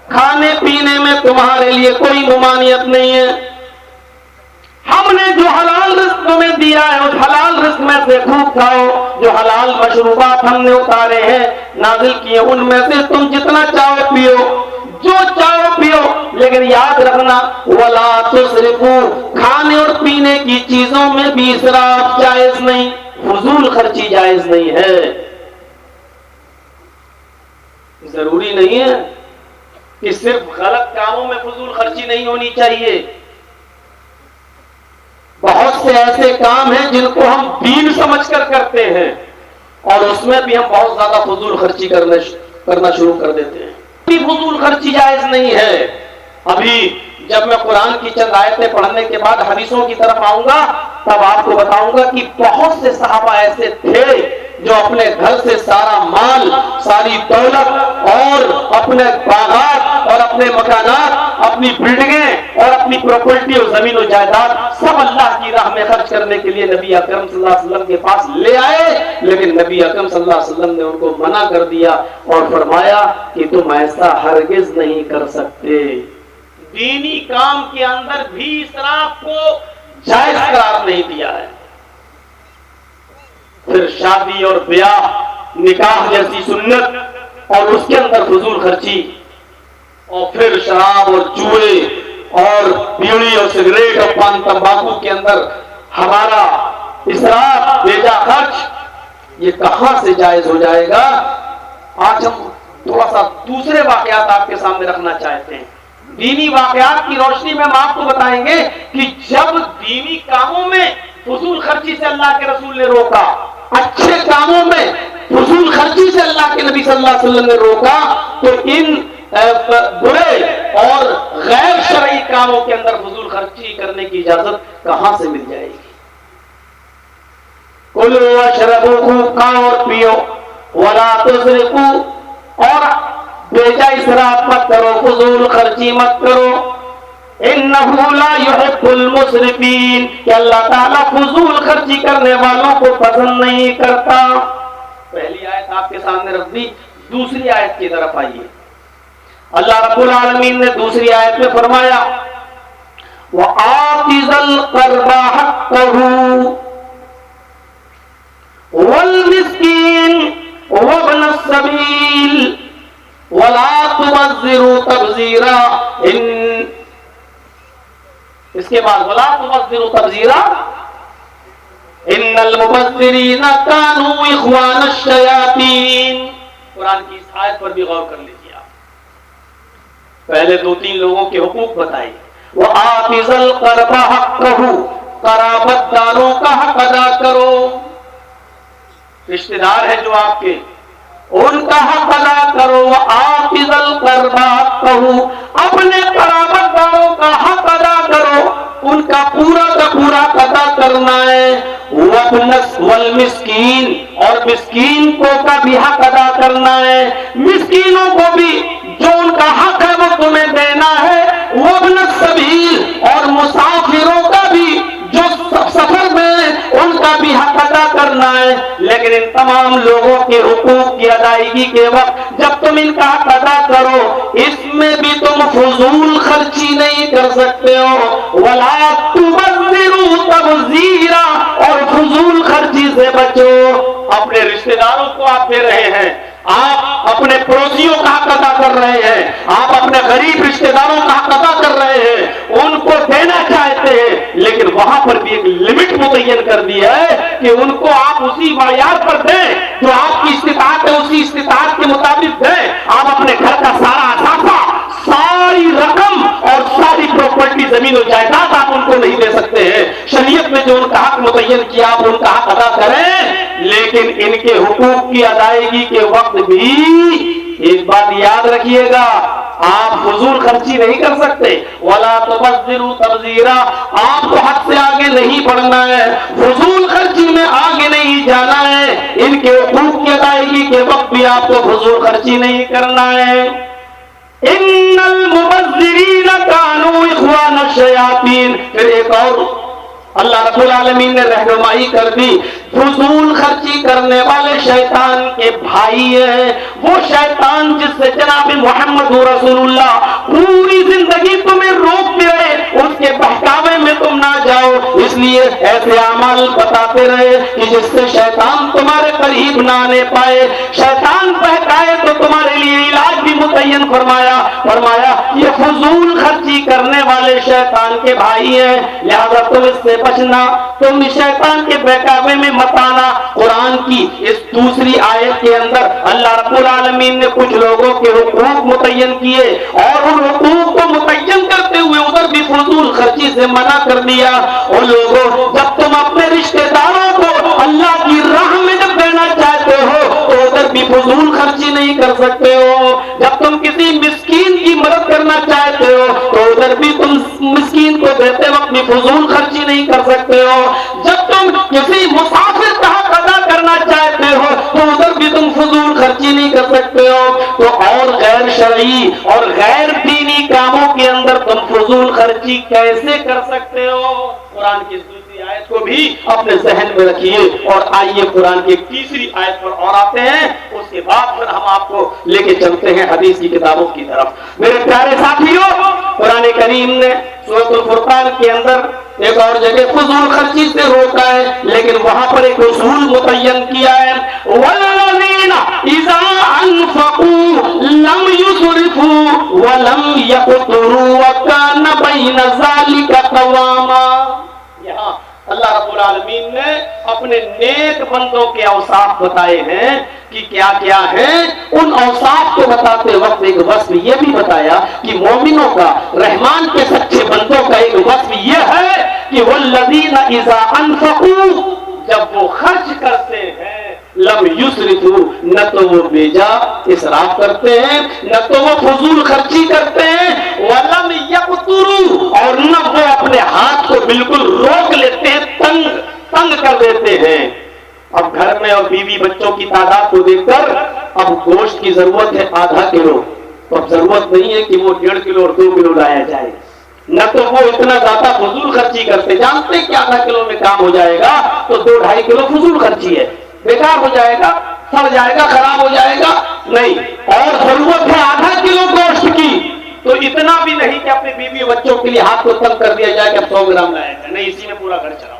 کھانے پینے میں تمہارے لیے کوئی ممانعت نہیں ہے. ہم نے جو حلال رزق تمہیں دیا ہے اس حلال رزق میں سے خوب کھاؤ. جو حلال مشروبات ہم نے اتارے ہیں نازل کیے ان میں سے تم جتنا چاہو پیو, جو چاہو پیو, لیکن یاد رکھنا ولا تسرفوا, کھانے اور پینے کی چیزوں میں بھی اسراف جائز نہیں, فضول خرچی جائز نہیں ہے. ضروری نہیں ہے کہ صرف غلط کاموں میں فضول خرچی نہیں ہونی چاہیے. بہت سے ایسے کام ہیں جن کو ہم دین سمجھ کر کرتے ہیں اور اس میں بھی ہم بہت زیادہ فضول خرچی کرنا شروع کر دیتے ہیں. فضول خرچی جائز نہیں ہے. ابھی جب میں قرآن کی چند آیتیں پڑھنے کے بعد حدیثوں کی طرف آؤں گا تب آپ کو بتاؤں گا کہ بہت سے صحابہ ایسے تھے جو اپنے گھر سے سارا مال, ساری دولت اور اپنے باغات اور اپنے مکانات, اپنی بلڈنگیں اور اپنی پراپرٹی اور زمین و جائیداد سب اللہ کی راہ میں خرچ کرنے کے لیے نبی اکرم صلی اللہ علیہ وسلم کے پاس لے آئے, لیکن نبی اکرم صلی اللہ علیہ وسلم نے ان کو منع کر دیا اور فرمایا کہ تم ایسا ہرگز نہیں کر سکتے. دینی کام کے اندر بھی اسراف کو جائز قرار نہیں دیا ہے. پھر شادی اور بیاہ, نکاح جیسی سنت اور اس کے اندر فضول خرچی, اور پھر شراب اور جوئے اور بیڑی اور سگریٹ اور پان تمباکو کے اندر ہمارا اسراف, بیجا خرچ, یہ کہاں سے جائز ہو جائے گا؟ آج ہم تھوڑا سا دوسرے واقعات آپ کے سامنے رکھنا چاہتے ہیں. دینی واقعات کی روشنی میں ہم آپ کو بتائیں گے کہ جب دینی کاموں میں فضول خرچی سے اللہ کے رسول نے روکا, اچھے کاموں میں فضول خرچی سے اللہ کے نبی صلی اللہ علیہ وسلم نے روکا, تو ان برے اور غیر شرعی کاموں کے اندر فضول خرچی کرنے کی اجازت کہاں سے مل جائے گی؟ کلوا واشربوا, خوب کھاؤ اور پیو, ولا تسرفوا, اور بیجا اسراف مت کرو, فضول خرچی مت کرو. انہ لا یحب المسرفین, کہ اللہ تعالیٰ فضول خرچی کرنے والوں کو پسند نہیں کرتا. پہلی آیت آپ کے سامنے رکھ دی, دوسری آیت کی طرف آئیے. اللہ رب العالمین نے دوسری آیت میں فرمایا وَآتِ ذَا الْقُرْبَىٰ حَقَّهُ وَالْمِسْكِينَ وَابْنَ السَّبِيلِ وَلَا تُبَذِّرُوا تَبْذِيرًا. اس کے بعد وَلَا تُبَذِّرُوا تَبْذِيرًا إِنَّ الْمُبَذِّرِينَ كَانُوا إِخْوَانَ الشَّيَاطِينِ. قرآن کی اس آیت پر بھی غور کر لیجیے آپ. پہلے دو تین لوگوں کے حقوق بتائے. وَآتِ ذَا الْقُرْبَىٰ حَقَّهُ, قرابت داروں کا حق ادا کرو. رشتہ دار ہیں جو آپ کے, ان کا حق ادا کرو. وَآتِ ذَا الْقُرْبَىٰ حَقَّهُ, اپنے قرابت داروں کا حق ادا کرو, ان کا پورا کا پورا ادا کرنا ہے. والمسکین, اور مسکین کو کا بھی حق ادا کرنا ہے. مسکینوں کو بھی جو ان کا حق ہے وہ تمہیں دینا ہے. وابن السبیل, اور مسافروں کا بھی جو سفر میں ان کا بھی حق ادا کرنا ہے. لیکن ان تمام لوگوں کے حقوق کی ادائیگی کے وقت جب تم ان کا حق ادا کرو, اس میں بھی تم فضول خرچی نہیں کر سکتے ہو. وَلَا تُبَذِّرُوا تَبْذِيرًا, اور فضول خرچی سے بچو. اپنے رشتہ داروں کو آپ دے رہے ہیں, آپ اپنے پڑوسیوں کا حق ادا کر رہے ہیں, آپ اپنے غریب رشتہ داروں کا حق ادا کر رہے ہیں, ان کو دینا چاہتے ہیں, لیکن وہاں پر بھی ایک لمٹ متعین کر دی ہے کہ ان کو آپ اسی معیار پر دیں جو آپ کی استطاعت ہے, اسی استطاعت کے مطابق دیں. آپ اپنے گھر کا سارا اثاثہ, ساری رقم اور ساری پراپرٹی, زمین و جائیداد آپ ان کو نہیں دے سکتے ہیں. شریعت میں جو ان کا حق متعین کیا آپ ان کا حق ادا کریں, لیکن ان کے حقوق کی ادائیگی کے وقت بھی ایک بات یاد رکھیے گا, آپ فضول خرچی نہیں کر سکتے. وَلَا تُبَذِّرُوا تَبْذِيرًا, آپ کو حد سے آگے نہیں بڑھنا ہے, فضول خرچی میں آگے نہیں جانا ہے. ان کے حقوق کی ادائیگی کے وقت بھی آپ کو فضول خرچی نہیں کرنا ہے. إِنَّ الْمُبَذِّرِينَ كَانُوا إِخْوَانَ الشَّيَاطِينِ, پھر ایک اور اللہ رب العالمین نے رہنمائی کر دی، فضول خرچی کرنے والے شیطان کے بھائی ہیں، وہ شیطان جس سے جناب محمد رسول اللہ پوری زندگی تمہیں روکتے رہے، اس کے بہکاوے میں تم نہ جاؤ، اس لیے ایسے اعمال بتاتے رہے کہ جس سے شیطان تمہارے قریب نہ آنے پائے، شیطان بہکائے تو تمہارے لیے علاج بھی متعین فرمایا یہ فضول خرچی کرنے والے شیطان کے بھائی ہیں، لہذا تم اس سے بچنا، تم شیطان کے بہکاوے میں مت آنا۔ قرآن کی اس دوسری آیت کے اندر اللہ رب العالمین نے کچھ لوگوں کے حقوق متعین کیے اور ان حقوق کو متعین کرتے ہوئے ادھر بھی فضول خرچی سے منع کر دیا۔ اور لوگوں، جب تم اپنے رشتہ داروں کو اللہ کی راہ میں جب دینا چاہتے ہو تو ادھر بھی فضول خرچی نہیں کر سکتے ہو، جب تم کسی مسکین کی مدد کرنا چاہتے ہو تو ادھر بھی تم مسکین کو دیتے وقت بھی فضول خرچی نہیں کر سکتے ہو، جب تم کسی مسافر کا حق ادا کرنا چاہتے ہو تو ادھر بھی تم فضول خرچی نہیں کر سکتے ہو، تو اور غیر شرعی اور غیر دینی کاموں کے اندر تم فضول خرچی کیسے کر سکتے ہو؟ قرآن کی دوسری آیت کو بھی اپنے ذہن میں رکھیے، اور آئیے قرآن کی تیسری آیت پر اور آتے ہیں، اس کے بعد پھر ہم آپ کو لے کے چلتے ہیں حدیث کی کتابوں کی طرف۔ میرے پیارے ساتھیوں، قرآن کریم نے سورۃ الفرقان کے اندر ایک اور جگہ فضول خرچی سے روکا ہے، لیکن وہاں پر ایک اصول متعین کیا ہے، وَالَّذِينَ إِذَا أَنفَقُوا لَمْ يُسْرِفُوا وَلَمْ يَقْتُرُوا وَكَانَ بَيْنَ ذَلِكَ قَوَامًا۔ یہاں اللہ رب العالمین نے اپنے نیک بندوں کے اوصاف بتائے ہیں کہ کیا کیا ہیں۔ ان اوصاف کو بتاتے وقت ایک وصف یہ بھی بتایا کہ مومنوں کا، رحمان کے سچے بندوں کا ایک وصف یہ ہے کہ والذین اذا انفقوا، جب وہ خرچ کرتے ہیں، لم یسرفوا، نہ تو وہ بیجا اسراف کرتے ہیں، نہ تو وہ فضول خرچی کرتے ہیں، ولم یقتروا، اور نہ وہ اپنے ہاتھ کو بالکل روک لیتے ہیں، تنگ کر دیتے ہیں۔ اب گھر میں اور بیوی بچوں کی تعداد کو دیکھ کر اب گوشت کی ضرورت ہے آدھا کلو، تو اب ضرورت نہیں ہے کہ وہ 1.5 کلو اور 2 کلو لایا جائے، نہ تو وہ اتنا زیادہ فضول خرچی کرتے، جانتے کہ آدھا کلو میں کام ہو جائے گا تو 2-2.5 کلو فضول خرچی ہے، بیکار ہو جائے گا، سڑ جائے گا، خراب ہو جائے گا، نہیں، اور ضرورت ہے آدھا کلو گوشت کی، تو اتنا بھی نہیں کہ اپنے بیوی بچوں کے لیے ہاتھ کو تنگ کر دیا جائے کہ اب 100 گرام لایا جائے، نہیں، اسی میں پورا گھر چلاؤ۔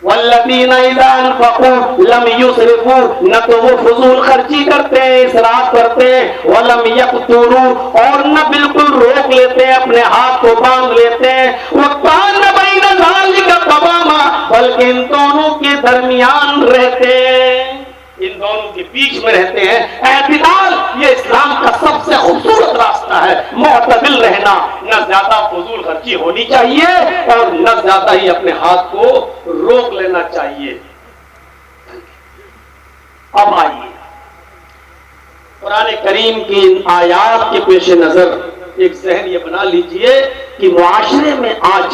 والذین اذا انفقوا لم یسرفوا، نہ تو وہ فضول خرچی کرتے ہیں، اسراف کرتے ہیں، ولم یقتروا، اور نہ بالکل روک لیتے ہیں، اپنے ہاتھ کو باندھ لیتے ہیں، وکان بین ذلک قواما، بلکہ ان دونوں کے درمیان رہتے ہیں، ان دونوں کے بیچ میں رہتے ہیں۔ اعتدال یہ اسلام کا سب سے خوبصورت راستہ ہے، معتدل رہنا، نہ زیادہ فضول خرچی ہونی چاہیے اور نہ زیادہ ہی اپنے ہاتھ کو روک لینا چاہیے۔ اب آئیے قرآن کریم کی ان آیات کے پیش نظر ایک ذہن یہ بنا لیجئے کہ معاشرے میں آج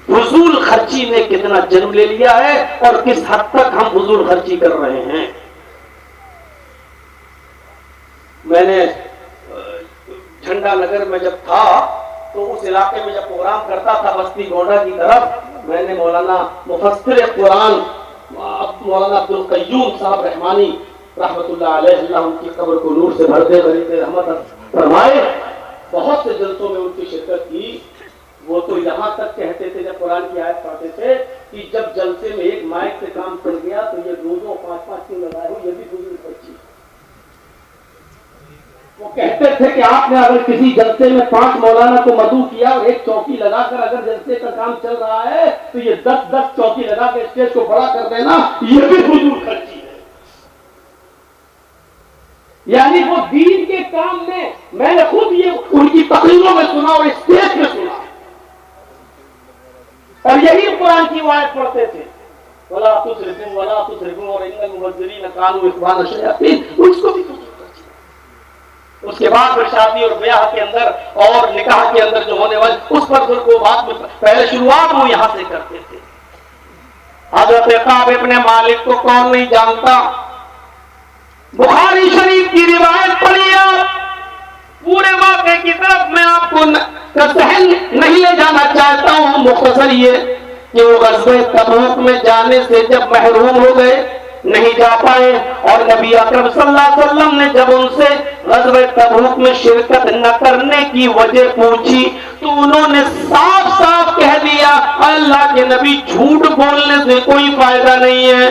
فضول خرچی نے کتنا جنم لے لیا ہے اور کس حد تک ہم فضول خرچی کر رہے ہیں۔ میں نے جھنڈا نگر میں جب تھا تو اس علاقے میں جب پروگرام کرتا تھا بستی گونڈا کی طرف، میں نے مولانا مفسر قرآن مولانا عبدالقیوم صاحب رحمانی رحمت اللہ علیہ، اللہ ان کی قبر کو نور سے بھر دے، غریب رحمت فرمائے، بہت سے جلسوں میں ان کی شرکت کی۔ وہ تو یہاں تک کہتے تھے جب قرآن کی آیت پڑھتے تھے کہ جب جلسے میں ایک مائک سے کام چل گیا تو یہ 2-2 5-5 کیوں لگائے ہو، یہ بھی فضول خرچی۔ وہ کہتے تھے کہ آپ نے اگر کسی جلسے میں 5 مولانا کو مدعو کیا اور ایک چوکی لگا کر اگر جلسے کا کام چل رہا ہے تو یہ 10 چوکی لگا کے اسٹیج کو بڑا کر دینا، یہ بھی فضول خرچی ہے۔ یعنی وہ دین کے کام میں نے خود یہ ان کی تقریروں میں سنا اور اسٹیج میں سنا، اور یہی قرآن کی آیت پڑھتے تھے، وَلَا تُسْرِفُوا وَلَا تُسْرِفُوا اور إِنَّ الْمُبَذِّرِينَ كَانُوا إِخْوَانَ الشَّيَاطِينِ، اس کو بھی فضول خرچی۔ اس کے بعد پھر شادی اور بیاہ کے اندر اور نکاح کے اندر جو ہونے والے اس پر پھر وہ بات پہلے شروعات وہ یہاں سے کرتے تھے۔ حضرت کعب ابن مالک کو کون نہیں جانتا؟ بخاری شریف کی روایت پڑھی آپ، پورے واقعے کی طرف میں آپ کو کا ذہن نہیں لے جانا چاہتا ہوں، مختصر یہ کہ وہ غزوہ تبوک میں جانے سے جب محروم ہو گئے، نہیں جا پائے، اور نبی اکرم صلی اللہ علیہ وسلم نے جب ان سے غزوہ تبوک میں شرکت نہ کرنے کی وجہ پوچھی تو انہوں نے صاف صاف کہہ دیا اللہ کے نبی جھوٹ بولنے سے کوئی فائدہ نہیں ہے،